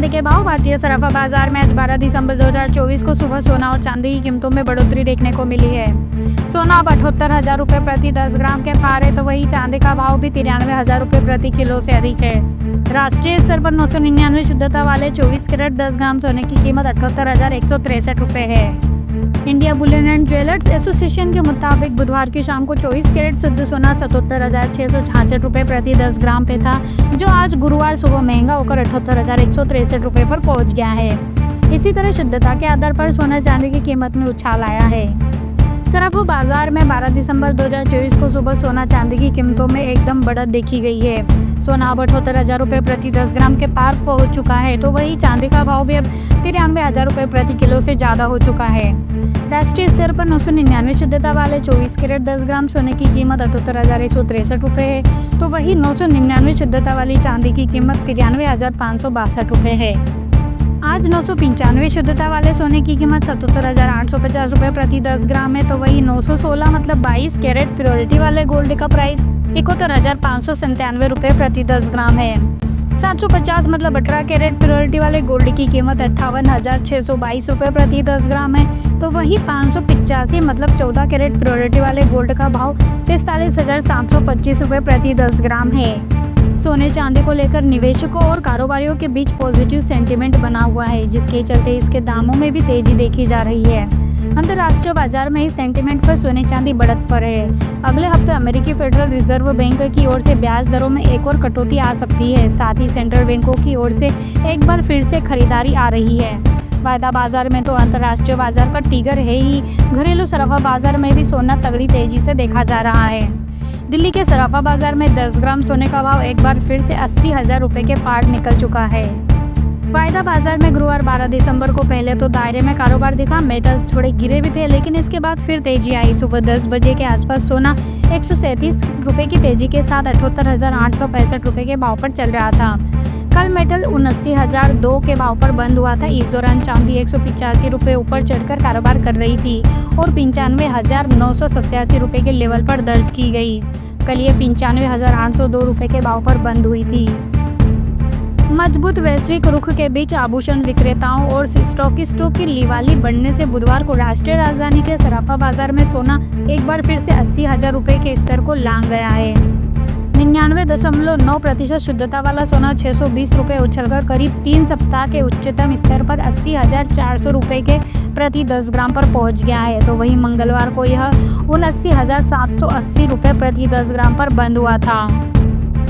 चांदी के भाव। भारतीय सराफा बाजार में आज 12 दिसंबर 2024 को सुबह सोना और चांदी की कीमतों में बढ़ोतरी देखने को मिली है। सोना अब 78,000 रुपये प्रति 10 ग्राम के पार है, तो वही चांदी का भाव भी 93,000 रुपये प्रति किलो से अधिक है। राष्ट्रीय स्तर पर 999 शुद्धता वाले 24 कैरेट 10 ग्राम सोने की कीमत 78,163 रुपये है। India Boolean and jewellers association के मुताबिक बुधवार की शाम को 24 कैरेट शुद्ध सोना 77,666 रुपये प्रति 10 ग्राम पे था, जो आज गुरुवार सुबह महंगा होकर 78,163 रुपये पर पहुंच गया है। इसी तरह शुद्धता के आधार पर सोना चांदी की कीमत में उछाल आया है। सराफा बाजार में 12 दिसंबर 2024 को सुबह सोना चांदी की कीमतों में एकदम बढ़त देखी गई है। सोना अब 78,000 रुपये प्रति 10 ग्राम के पार पहुंच चुका है, तो वही चांदी का भाव भी अब 93,000 रुपये प्रति किलो से ज़्यादा हो चुका है। राष्ट्रीय स्तर पर 999 शुद्धता वाले 24 कैरेट 10 ग्राम सोने की कीमत 78,163 रुपये है, तो वही 999 शुद्धता वाली चांदी की कीमत 93,562 रुपये है। आज 995 शुद्धता वाले सोने की कीमत 77,850 रुपये प्रति 10 ग्राम है, तो वही 916 मतलब 22 कैरेट प्योरिटी वाले गोल्ड का प्राइस 71,597 रुपये प्रति 10 ग्राम है। 750 मतलब 18 कैरेट प्योरिटी वाले गोल्ड की कीमत 58,622 रुपये प्रति 10 ग्राम है, तो वही 585 मतलब 14 कैरेट प्योरिटी वाले गोल्ड का भाव 43,725 रुपये प्रति 10 ग्राम है। सोने चांदी को लेकर निवेशकों और कारोबारियों के बीच पॉजिटिव सेंटीमेंट बना हुआ है, जिसके चलते इसके दामों में भी तेजी देखी जा रही है। अंतर्राष्ट्रीय बाजार में इस सेंटीमेंट पर सोने चांदी बढ़त पर है। अगले हफ्ते अमेरिकी फेडरल रिजर्व बैंक की ओर से ब्याज दरों में एक और कटौती आ सकती है। साथ ही सेंट्रल बैंकों की ओर से एक बार फिर से खरीदारी आ रही है। वायदा बाजार में तो अंतर्राष्ट्रीय बाजार का टिगर है ही, घरेलू सराफा बाजार में भी सोना तगड़ी तेजी से देखा जा रहा है। दिल्ली के सराफा बाजार में 10 ग्राम सोने का भाव एक बार फिर से 80,000 रुपये के पार निकल चुका है। वायदा बाजार में गुरुवार 12 दिसंबर को पहले तो दायरे में कारोबार दिखा। मेटल्स थोड़े गिरे भी थे, लेकिन इसके बाद फिर तेजी आई। सुबह 10 बजे के आसपास सोना 137 रुपये की तेजी के साथ 78,865 रुपये के भाव पर चल रहा था। कल मेटल 79,002 के भाव पर बंद हुआ था। इस दौरान चांदी 185 रुपये ऊपर चढ़कर कारोबार कर रही थी और 95,987 रुपये के लेवल पर दर्ज की गई। कल ये 95,802 रुपये के भाव पर बंद हुई थी। मजबूत वैश्विक रुख के बीच आभूषण विक्रेताओं और स्टॉकिस्टों की लिवाली बढ़ने से बुधवार को राष्ट्रीय राजधानी के सराफा बाजार में सोना एक बार फिर से 80,000 रुपये के स्तर को लांघ गया है। 99.9% शुद्धता वाला सोना 620 रुपये उछलकर करीब 3 सप्ताह के उच्चतम स्तर पर 80,400 रुपये के प्रति 10 ग्राम पर पहुंच गया है, तो वही मंगलवार को यह 79,780 रुपये प्रति 10 ग्राम पर बंद हुआ था।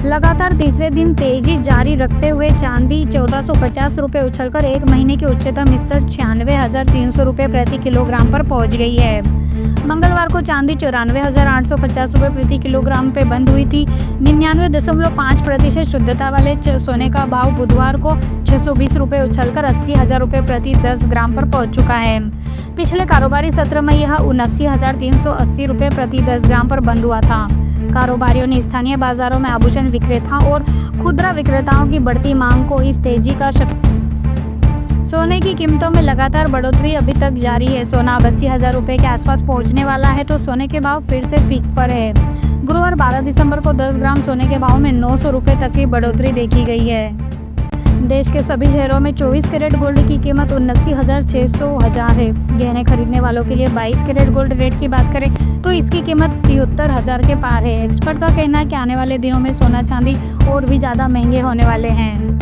लगातार तीसरे दिन तेजी जारी रखते हुए चांदी 1450 रुपये उछलकर एक महीने के उच्चतम स्तर 96,300 रुपये प्रति किलोग्राम पर पहुंच गई है। मंगलवार को चांदी 94,850 रुपये प्रति किलोग्राम पे बंद हुई थी। 99.5% शुद्धता वाले सोने का भाव बुधवार को 620 रुपये उछलकर 80,000 रुपये प्रति 10 ग्राम पर पहुंच चुका है। पिछले कारोबारी सत्र में यह 79,380 रुपये प्रति 10 ग्राम पर बंद हुआ था। कारोबारियों ने स्थानीय बाजारों में आभूषण विक्रेताओं और खुदरा विक्रेताओं की बढ़ती मांग को इस तेजी का सोने की कीमतों में लगातार बढ़ोतरी अभी तक जारी है। सोना अब 80,000 रुपये के आसपास पहुंचने वाला है, तो सोने के भाव फिर से पीक पर है। गुरुवार 12 दिसंबर को 10 ग्राम सोने के भाव में 900 रुपये तक की बढ़ोतरी देखी गई है। देश के सभी शहरों में 24 कैरेट गोल्ड की कीमत 79,600 है। गहने खरीदने वालों के लिए 22 कैरेट गोल्ड रेट की बात करें तो इसकी कीमत 73,000 के पार है। एक्सपर्ट का कहना है कि आने वाले दिनों में सोना चांदी और भी ज़्यादा महंगे होने वाले हैं।